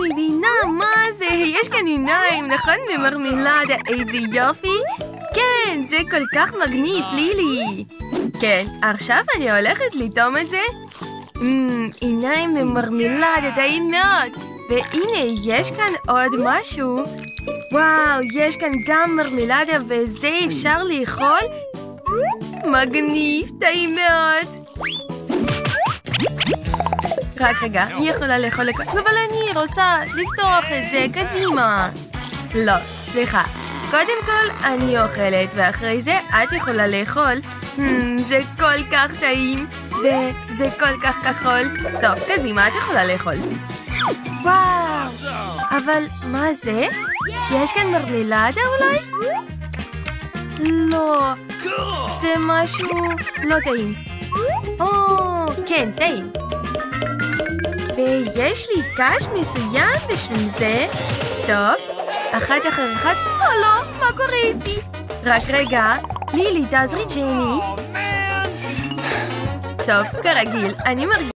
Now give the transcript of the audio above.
מבינה מה זה, יש כאן עיניים, נכון? ממרמלדה, איזה יופי. כן, זה כל כך מגניב, לילי. כן, עכשיו אני הולכת לטעום את זה. עיניים ממרמלדה, טעים מאוד. והנה, יש כאן עוד משהו. וואו, יש כאן גם מרמלדה וזה אפשר לאכול? מגניב, טעים מאוד. רק רגע, אני יכולה לאכול לכל... אבל אני רוצה לפתוח את זה, קדימה. לא, סליחה. קודם כל אני אוכלת, ואחרי זה את יכולה לאכול. זה כל כך טעים, וזה כל כך כחול. טוב, קדימה, את יכולה לאכול. וואו, אבל מה זה? יש כאן מרמלדה אולי? לא, זה משהו לא טעים. כן, טעים. ויש לי קש מסוים בשביל זה. טוב, אחת אחר אחת. לא, מה קורה איתי? רק רגע, לילי, תעזרי ג'ייני. טוב, כרגיל, אני מרגישה